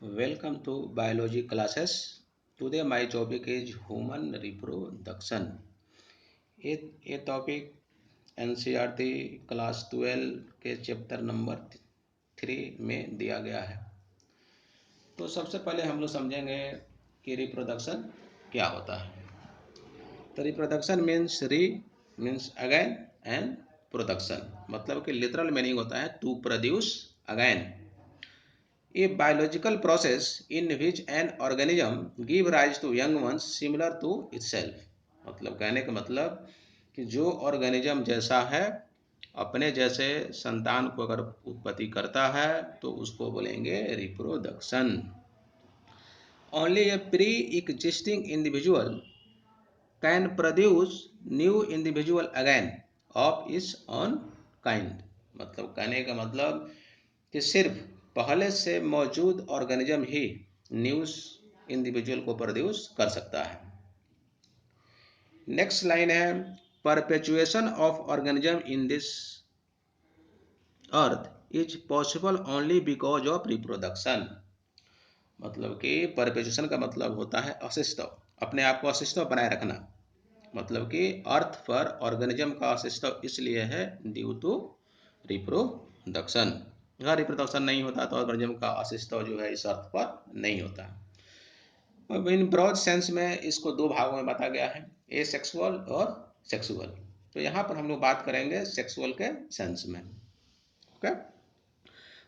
Welcome to biology classes. Today my topic is human reproduction. ये topic NCERT class 12 के chapter number 3 में दिया गया है। तो सबसे पहले हम लोग समझेंगे कि रिप्रोडक्शन क्या होता है। तो reproduction means again and production, मतलब कि लिटरल मीनिंग होता है to produce again. A biological process in which an organism give rise to young ones similar to itself। मतलब कहने का मतलब कि जो ऑर्गेनिज्म जैसा है अपने जैसे संतान को अगर उत्पत्ति करता है तो उसको बोलेंगे reproduction. Only A pre existing individual can produce new individual again of its own kind. मतलब कहने का मतलब कि सिर्फ पहले से मौजूद ऑर्गेनिज्म ही न्यूज इंडिविजुअल को प्रोड्यूस कर सकता है। नेक्स्ट लाइन है perpetuation of organism in this earth is possible only because of reproduction. मतलब कि परपेचुएशन का मतलब होता है अस्तित्व, अपने आप को अस्तित्व बनाए रखना। मतलब कि अर्थ पर ऑर्गेनिज्म का अस्तित्व इसलिए है ड्यू टू रिप्रोडक्शन। अगर रिप्रोडक्शन नहीं होता तो ऑर्गेनिज्म का अस्तित्व जो है इस अर्थ पर नहीं होता। अब इन ब्रॉड सेंस में इसको दो भागों में बांटा गया है, ए सेक्सुअल और सेक्सुअल। तो यहाँ पर हम लोग बात करेंगे सेक्सुअल के सेंस में। Okay,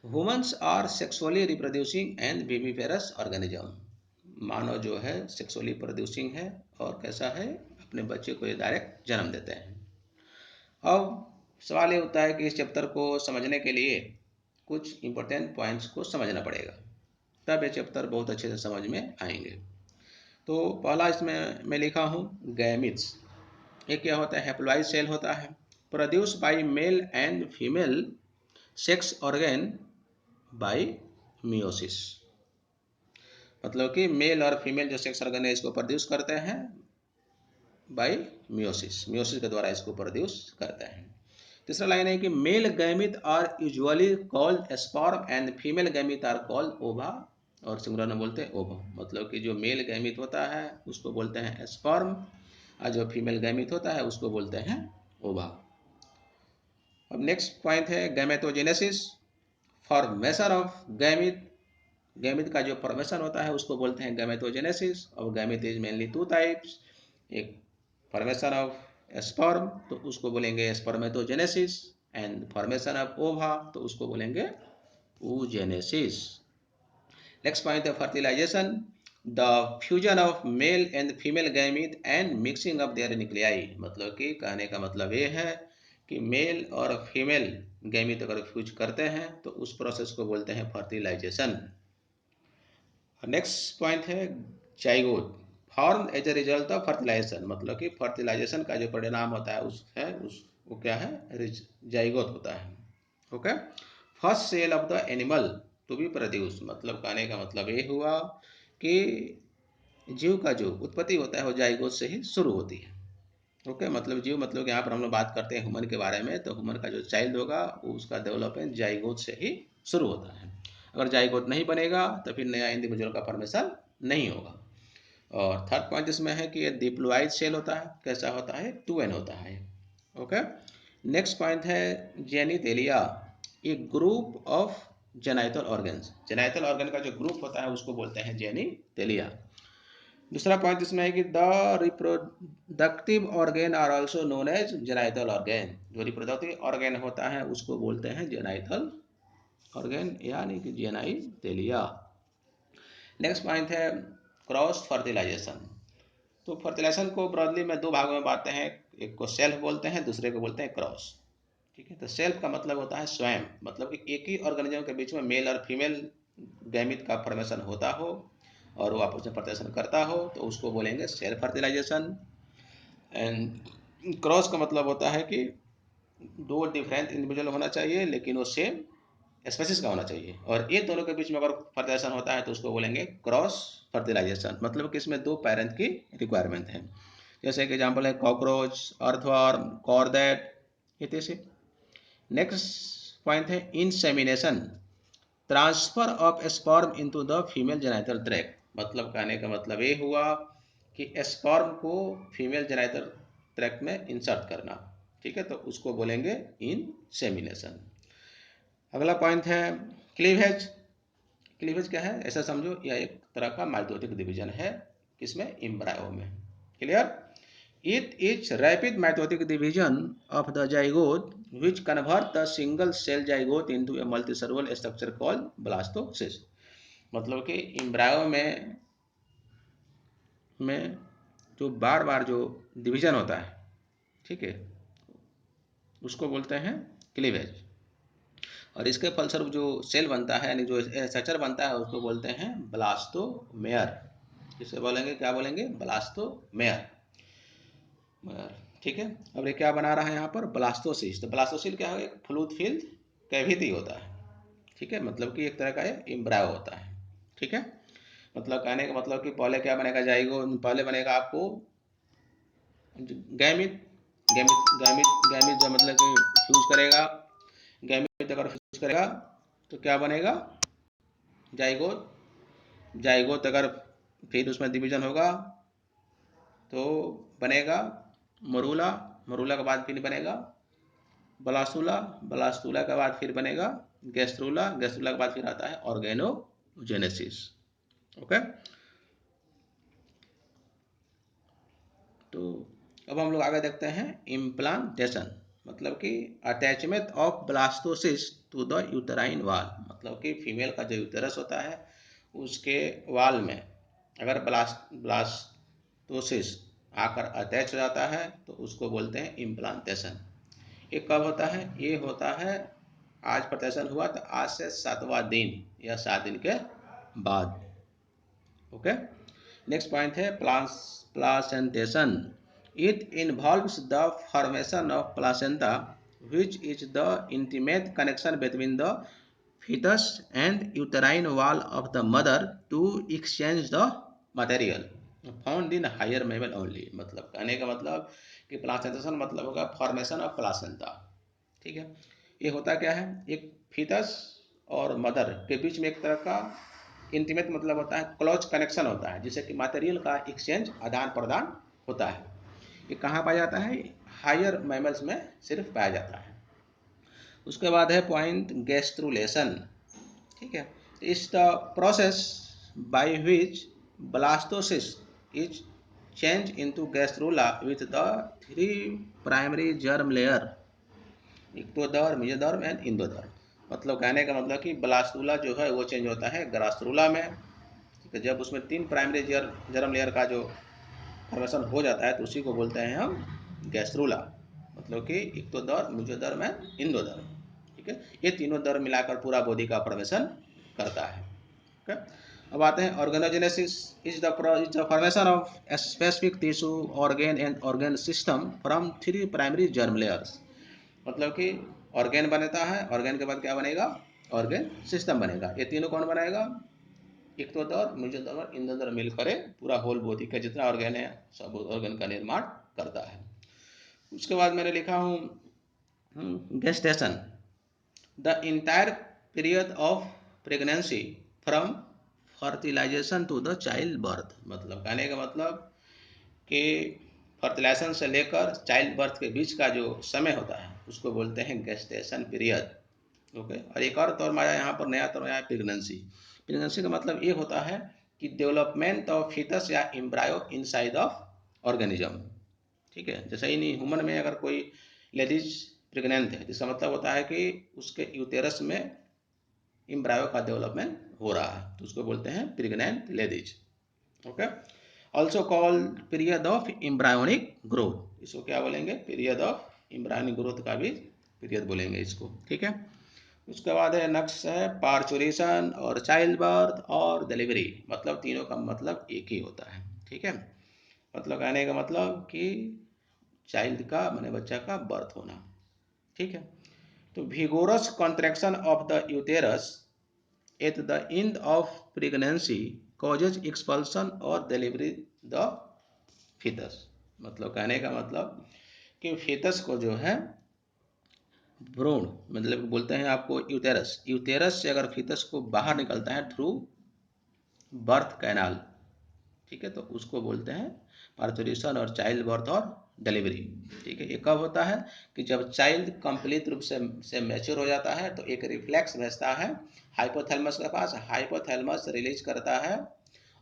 humans are sexually reproducing and viviparous organism. मानव जो है सेक्सुअली प्रोड्यूसिंग है और कैसा है, अपने बच्चे को ये डायरेक्ट जन्म देते हैं। अब सवाल ये होता है कि इस चैप्टर को समझने के लिए कुछ इंपॉर्टेंट पॉइंट्स को समझना पड़ेगा, तब ये चैप्टर बहुत अच्छे से समझ में आएंगे। तो पहला इसमें मैं लिखा हूँ गैमिट्स। ये क्या होता है, हैप्लॉइड सेल होता है, produce by mail and female sex organ bye meiosis. मतलब कि मेल और फीमेल जो सेक्स ऑर्गन है इसको प्रोड्यूस करते हैं बाय मियोसिस, मियोसिस के द्वारा इसको प्रोड्यूस करते हैं। तीसरा लाइन है कि male gamete are usually called sperm and female gamete are called ova, और सिंगुलर में बोलते हैं ओवा। मतलब कि जो मेल गैमिट होता है उसको बोलते हैं स्पर्म और जो फीमेल गैमिट होता है उसको बोलते हैं ओवा। अब नेक्स्ट पॉइंट है gametogenesis, formation of gamete. Gamete का जो फॉर्मेशन होता है उसको बोलते हैं गैमेटोजेनेसिस। और gamete is mainly two types, एक फॉर्मेशन ऑफ स्पर्म तो उसको बोलेंगे स्पर्मेटोजेनेसिस, एंड फॉर्मेशन ऑफ ओवा तो उसको बोलेंगे oogenesis। नेक्स्ट पॉइंट है fertilisation, the fusion of male and female gamete and mixing of their nuclei. मतलब कि कहने का मतलब ये है कि मेल और फीमेल गैमीट अगर फ्यूज करते हैं तो उस प्रोसेस को बोलते हैं फर्टिलाइजेशन। नेक्स्ट पॉइंट है zygote, form as a result of fertilisation. मतलब कि फर्टिलाइजेशन का जो परिणाम होता है वो क्या है, जाइगोट होता है। Okay, first cell of the animal to be produce. मतलब कहने का मतलब ये हुआ कि जीव का जो उत्पत्ति होता है वो जाइगोट से ही शुरू होती है। ओके, मतलब जीव मतलब यहाँ पर हम लोग बात करते हैं ह्यूमन के बारे में, तो ह्यूमन का जो चाइल्ड होगा उसका डेवलपमेंट जाइगोट से ही शुरू होता है। अगर जाइगोट नहीं बनेगा तो फिर नया इंडिविजुअल का फॉर्मेशन नहीं होगा। और थर्ड पॉइंट इसमें है कि ये डिप्लॉइड सेल होता है, कैसा होता है, 2n होता है। ओके, नेक्स्ट पॉइंट है जेनिटेलिया, ये group of genital organs. Genital organ का जो ग्रुप होता है उसको बोलते हैं जेनिटेलिया। दूसरा पॉइंट इसमें है कि the reproductive organ are also known as genital organ. जो रिप्रोडक्टिव ऑर्गेन होता है उसको बोलते हैं जेनाइटल ऑर्गेन यानी कि जेनाइटेलिया। नेक्स्ट पॉइंट है क्रॉस फर्टिलाइजेशन। तो फर्टिलाइजेशन को ब्रॉडली में दो भागों में बांटते हैं, एक को सेल्फ बोलते हैं, दूसरे को बोलते हैं क्रॉस। ठीक है, तो सेल्फ का मतलब होता है स्वयं, मतलब कि एक ही ऑर्गेनिज्म के बीच में मेल और फीमेल गैमिट का फॉर्मेशन होता हो और वो आपस में फर्टिलाइजेशन करता हो तो उसको बोलेंगे सेल्फ फर्टिलाइजेशन। एंड क्रॉस का मतलब होता है कि दो डिफरेंट इंडिविजुअल होना चाहिए लेकिन वो सेम स्पेसिस का होना चाहिए, और ये दोनों के बीच में अगर फर्टिलाइजेशन होता है तो उसको बोलेंगे क्रॉस फर्टिलाइजेशन। मतलब कि इसमें दो पेरेंट की रिक्वायरमेंट है। जैसे कि एग्जांपल है कॉकरोच, अर्थवर्म, कॉर्डेट इत्यादि। नेक्स्ट पॉइंट है insemination, transfer of sperm into the female genital tract, मतलब कहने का मतलब ये हुआ कि स्पर्म को फीमेल जेनिटल ट्रैक्ट में इंसर्ट करना, ठीक है, तो उसको बोलेंगे इंसेमिनेशन। अगला पॉइंट है क्लीवेज। क्लीवेज क्या है, ऐसा समझो यह एक तरह का माइटोटिक डिवीजन है, किसमें, एम्ब्रायो में। Clear. It is rapid mitotic division of the zygote which convert the single cell zygote into a multicellular structure called blastocyst। मतलब कि एम्ब्रायो में जो बार बार जो डिवीजन होता है, ठीक है, उसको बोलते हैं क्लीवेज। और इसके फलस्वरूप जो सेल बनता है, यानी जो स्ट्रक्चर बनता है, उसको बोलते हैं ब्लास्टोमेयर। किसे बोलेंगे, क्या बोलेंगे, ब्लास्टोमेयर। ठीक है। अब ये क्या बना रहा है यहाँ पर, ब्लास्टोसिस्ट। ब्लास्टोसिस्ट क्या है, एक फ्लूइड फिल्ड कैविटी होता है, ठीक है, मतलब कि एक तरह का एम्ब्रायो होता है, ठीक है। मतलब कहने का मतलब कि पहले क्या बनेगा, जाइगोट पहले बनेगा आपको गैमिट। गैमिट जो मतलब कि फ्यूज करेगा, गैमिट अगर फ्यूज करेगा तो क्या बनेगा, जाइगोट। जाइगोट अगर फिर उसमें डिवीजन होगा तो बनेगा मरूला। मरूला के बाद फिर बनेगा ब्लास्तुला। ब्लास्तुला के बाद फिर बनेगा गैस्ट्रुला। गैस्ट्रुला के बाद फिर आता है ऑर्गेनोजेनेसिस। ओके। तो अब हम लोग आगे देखते हैं इम्प्लांटेशन, मतलब कि attachment of blastocyst to the uterine wall. मतलब कि फीमेल का जो यूटेरस होता है उसके वाल में अगर ब्लास्टोसिस आकर अटैच हो जाता है तो उसको बोलते हैं इम्प्लांटेशन। ये कब होता है, ये होता है आज प्रदर्शन हुआ तो आज से 7वां दिन या 7 दिन के बाद। ओके। नेक्स्ट पॉइंट है placentation. It involves the formation of placenta which is the intimate connection between the fetus and uterine wall of the mother to exchange the material found in higher mammal only। मतलब कहने का मतलब कि placentation मतलब होगा formation of placenta, ठीक है। ये होता क्या है, एक फीटस और मदर के बीच में एक तरह का इंटीमेट मतलब होता है क्लोज कनेक्शन होता है, जिससे कि मटेरियल का एक्सचेंज, आदान प्रदान होता है। ये कहाँ पाया जाता है, हायर मैमल्स में सिर्फ पाया जाता है। उसके बाद है पॉइंट गैस्ट्रुलेशन, ठीक है। इस the process by which blastocyst is change into gastrula with the 3 primary germ layer, ectoderm, mesoderm and endoderm. मतलब कहने का मतलब कि ब्लास्टुला जो है वो चेंज होता है ग्रास्ट्रुला में, ठीक है। जब उसमें 3 प्राइमरी जर्म लेयर का जो फॉर्मेशन हो जाता है तो उसी को बोलते हैं हम गैस्ट्रुला, मतलब कि इक्टोडर्म, मेसोडर्म एंड इंडोडर्म, ठीक है। ये तीनों दर्म मिलाकर पूरा बॉडी का फॉर्मेशन करता है। ओके। अब आते हैं organogenesis. Is the formation of specific tissue, organ and organ system from 3 primary germ layers. मतलब कि ऑर्गेन बनता है, ऑर्गेन के बाद क्या बनेगा, ऑर्गेन सिस्टम बनेगा। ये तीनों कौन बनाएगा, इक्टोडर्म, मेसोडर्म और इंडोडर्म मिलकर पूरा होल बॉडी का जितना ऑर्गेन है सब ऑर्गेन का निर्माण करता है। उसके बाद मैंने लिखा हूँ gestation, the entire period of pregnancy from fertilisation to the childbirth. मतलब कहने का मतलब कि फर्टिलाइजेशन से लेकर चाइल्ड बर्थ के बीच का जो समय होता है उसको बोलते हैं गेस्टेशन पीरियड। ओके। और एक और टर्म आया यहाँ पर, नया टर्म आया प्रेगनेंसी। प्रेगनेंसी का मतलब ये होता है कि डेवलपमेंट ऑफ फीटस या एम्ब्रायो इनसाइड ऑफ ऑर्गेनिज्म, ठीक है। जैसे ही नहीं ह्यूमन में अगर कोई लेडीज प्रेग्नेंट है, इसका मतलब होता है कि उसके यूटेरस में एम्ब्रायो का डेवलपमेंट हो रहा है, तो उसको बोलते हैं pregnant ladies. Okay. Also called period of embryonic growth. इसको क्या बोलेंगे, पीरियड ऑफ एम्ब्रायोनिक ग्रोथ का भी पीरियड बोलेंगे इसको, ठीक है। उसके बाद है नेक्स्ट है पार्चुरेशन और चाइल्ड बर्थ और डिलीवरी। मतलब तीनों का मतलब एक ही होता है, ठीक है। मतलब कहने का मतलब कि चाइल्ड का माने बच्चा का बर्थ होना, ठीक है। तो vigorous contraction of the uterus at the end of pregnancy causes expulsion or delivery the fetus। मतलब कहने का मतलब कि fetus को जो है भ्रूण मतलब बोलते हैं आपको यूटेरस, यूटेरस से अगर फीटस को बाहर निकलता है थ्रू बर्थ कैनाल, ठीक है, तो उसको बोलते हैं पार्थुरेशन और चाइल्ड बर्थ और डिलीवरी। ठीक है, ये कब होता है कि जब चाइल्ड कंप्लीट रूप से मैच्योर हो जाता है तो एक रिफ्लेक्स भेजता है हाइपोथैलेमस के पास, हाइपोथैलेमस रिलीज करता है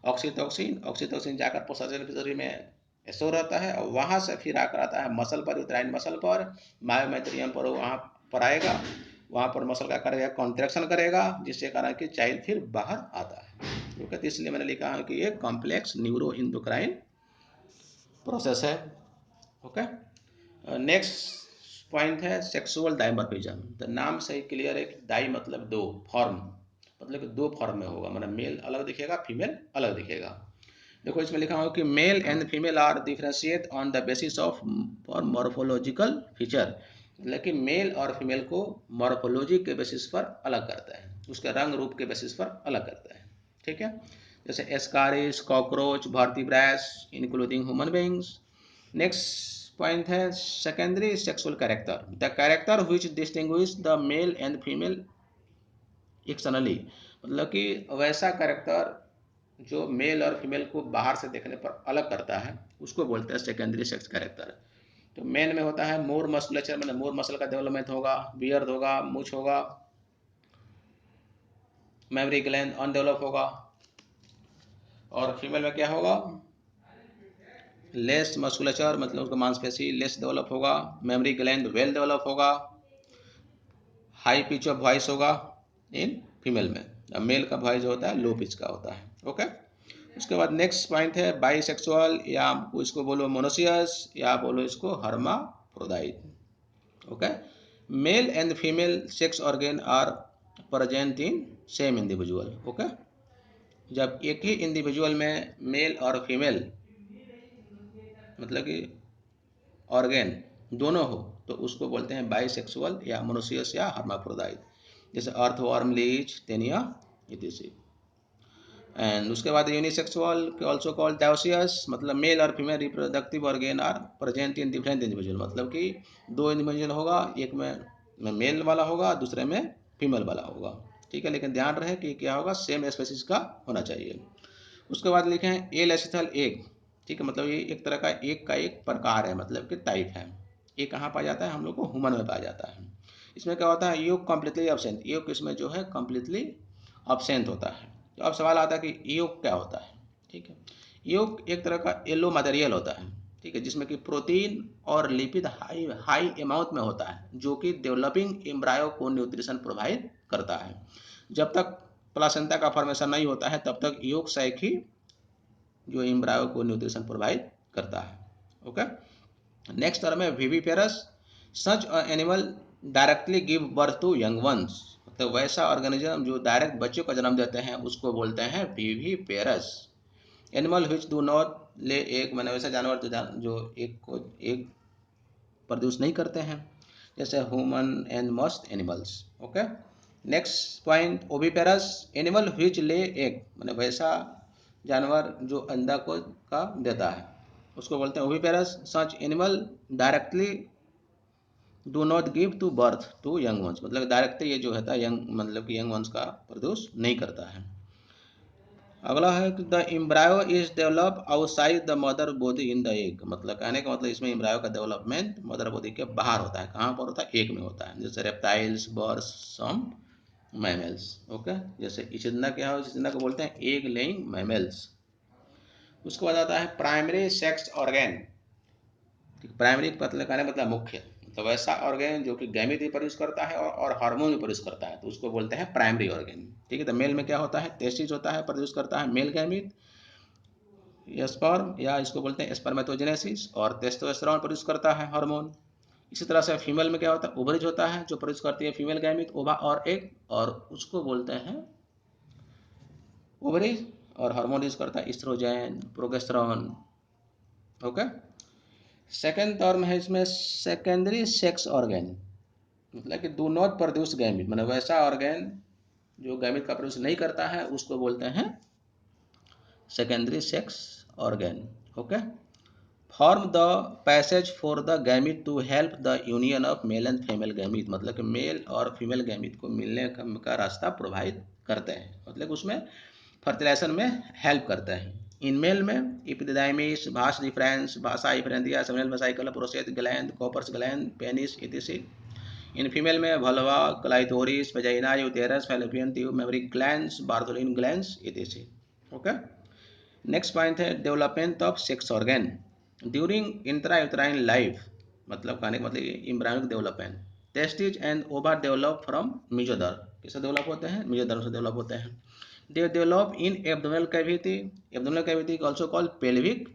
ऑक्सीटोसिन, ऑक्सीटोसिन जाकर पोस्टासिटरी में स्टोर रहता है और वहाँ से फिर आकर आता है मसल पर, यूट्राइन मसल पर, मायोमेट्रियम पर, वहाँ पर आएगा, वहाँ पर मसल का करेगा कॉन्ट्रैक्शन करेगा, जिसके कारण कि चाइल्ड फिर बाहर आता है। ठीक है, तो इसलिए मैंने लिखा है कि ये कॉम्प्लेक्स न्यूरो इंडोक्राइन प्रोसेस है। ओके, नेक्स्ट पॉइंट है सेक्सुअल डाइमर्फिज्म। तो नाम से ही क्लियर है कि डाई मतलब दो, फॉर्म मतलब कि दो फॉर्म में होगा, मतलब मेल अलग दिखेगा, फीमेल अलग दिखेगा। देखो इसमें लिखा हो कि male and female are differentiate on the basis of for morphological feature, मतलब कि मेल और फीमेल को मॉर्फोलॉजी के बेसिस पर अलग करता है, उसके रंग रूप के बेसिस पर अलग करता है। ठीक है, जैसे ascaris, cockroach, vertebrates including human beings. Next point है secondary sexual character, the character which distinguish the male and female externally, मतलब कि वैसा कैरेक्टर जो मेल और फीमेल को बाहर से देखने पर अलग करता है उसको बोलते हैं सेकेंडरी सेक्स कैरेक्टर। तो मेन में होता है मोर मस्कुलेचर, मतलब मोर मसल का डेवलपमेंट होगा, बियर्ड होगा, मूछ होगा, मेमोरी ग्लैंड अनडेवलप होगा। और फीमेल में क्या होगा, लेस मस्कुलेचर, मतलब उसका मांसपेशी लेस डेवलप होगा, मेमोरी ग्लैंड वेल डेवलप होगा, हाई पिच ऑफ वॉइस होगा इन फीमेल में, मेल का वॉइस जो होता है लो पिच का होता है। ओके, उसके बाद नेक्स्ट पॉइंट है बाइसेक्सुअल, या इसको बोलो मोनोसियस, या बोलो इसको hermaphrodite. Okay, male and female sex organ are present in same individual. Okay, जब एक ही इंडिविजुअल में मेल और फीमेल मतलब कि ऑर्गेन दोनों हो तो उसको बोलते हैं बाइसेक्सुअल या मोनोसियस या हर्माफ्रोडाइट, जैसे अर्थवर्म, लीच, टेनिया इत्यादि। एंड उसके बाद यूनिसेक्सुअल ऑल्सो कॉल्ड डायोसियस, मतलब मेल और female reproductive organ are present in different individual, मतलब कि दो इंडिविजुअल होगा, एक में मेल वाला होगा, दूसरे में फीमेल वाला होगा। ठीक है, लेकिन ध्यान रहे कि क्या होगा, सेम स्पेसिस का होना चाहिए। उसके बाद लिखे हैं एल एसिथल एग। ठीक है, मतलब ये एक तरह का एक प्रकार है, मतलब कि टाइप है। ये कहाँ पाया जाता है, हम लोग को ह्यूमन में पाया जाता है। इसमें क्या होता है, योग कम्प्लीटली अब्सेंट, योग इसमें जो है कम्प्लीटली अब्सेंट होता है। तो अब सवाल आता है कि योग क्या होता है। ठीक है, योग एक तरह का येलो मटेरियल होता है, ठीक है, जिसमें कि प्रोटीन और लिपिड हाई हाई अमाउंट में होता है, जो कि डेवलपिंग एम्ब्रायो को न्यूट्रिशन प्रोवाइड करता है। जब तक प्लासेंटा का फॉर्मेशन नहीं होता है तब तक योग साइक ही जो एम्ब्रायो को न्यूट्रिशन प्रोवाइड करता है। ओके, नेक्स्ट टर्म है viviparous, such animal directly give birth to young ones, मतलब वैसा ऑर्गेनिज्म जो डायरेक्ट बच्चों को जन्म देते हैं उसको बोलते हैं viviparous. Animal which do not ले एग, मैंने वैसा जानवर जो एक प्रोड्यूस नहीं करते हैं, जैसे human and most animals. Okay, next point oviparous, animal which ले एग, मैंने वैसा जानवर जो अंडा को का देता है उसको बोलते हैं oviparous. Such animal directly do not give to birth to young ones, मतलब डायरेक्टली ये जो है यंग मतलब कि यंग वंस का प्रोड्यूस नहीं करता है। अगला है कि the embryo is develop outside the mother body in the egg, मतलब कहने का मतलब इसमें एम्ब्रायो का डेवलपमेंट मदर बॉडी के बाहर होता है। कहाँ पर होता है, एग में होता है, जैसे रेप्टाइल्स, बर्ड्स, सम मैमल्स। ओके, जैसे इचिडना क्या है, इचिडना को बोलते हैं एग लेइंग मैमल्स। उसके बाद आता है प्राइमरी सेक्स ऑर्गेन। प्राइमरी मतलब कहने मतलब मुख्य, मतलब ऐसा ऑर्गेन जो कि गैमीट भी प्रोड्यूस करता है और हार्मोन भी प्रोड्यूस करता है, तो उसको बोलते हैं प्राइमरी ऑर्गेन। ठीक है, तो मेल में क्या होता है, टेस्टिस होता है, प्रोड्यूस करता है मेल गैमीट, स्पर्म, या इसको बोलते हैं स्पर्मेटोजेनेसिस, और टेस्टोस्टेरोन प्रोड्यूस करता है हार्मोन। इसी तरह से फीमेल में क्या होता है, ओवरीज होता है जो प्रोड्यूस करती है फीमेल गैमीट, ओवा और एग, और उसको बोलते हैं ओवरीज, और हार्मोन यूज करता है oestrogen, progesterone. Okay, second term है इसमें सेकेंडरी सेक्स ऑर्गेन, मतलब कि डू नॉट प्रोड्यूस गैमीट, मतलब वैसा ऑर्गेन जो गैमीट का प्रोड्यूस नहीं करता है उसको बोलते हैं secondary sex organ. Okay, form the passage for the gamete to help the union of male and female gamete, मतलब कि मेल और फीमेल गैमिट को मिलने का रास्ता प्रोवाइड करते हैं, मतलब उसमें फर्टिलाइजेशन में हेल्प करते हैं। इन मेल में इपिडिडाइमिस, vas deferens, vasa efferentia, seminal vesicle, prostate gland, Cowper's gland, penis इत्यादि। इन फीमेल में vulva, clitoris, vagina, uterus, fallopian tube, mammary glands, Bartholin glands इत्यादि। ओके, नेक्स्ट पॉइंट है development of sex organ during intrauterine life, मतलब कहने का मतलब embryonic development. Testis and ova develop from mesoderm, किससे डेवलप होते हैं? मेजोदर से डेवलप होते हैं। They develop in abdominal cavity, abdominal cavity also called pelvic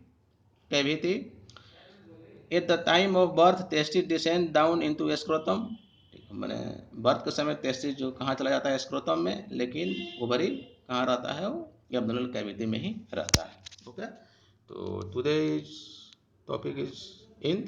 cavity. At the time of birth testis descend down into scrotum, मैंने birth के समय testis जो कहाँ चला जाता है? स्क्रोटम में, लेकिन ओवरी कहाँ रहता है? वो एब्डोमिनल कैविटी में ही रहता है। ओके, तो टुडे टॉपिक इज इन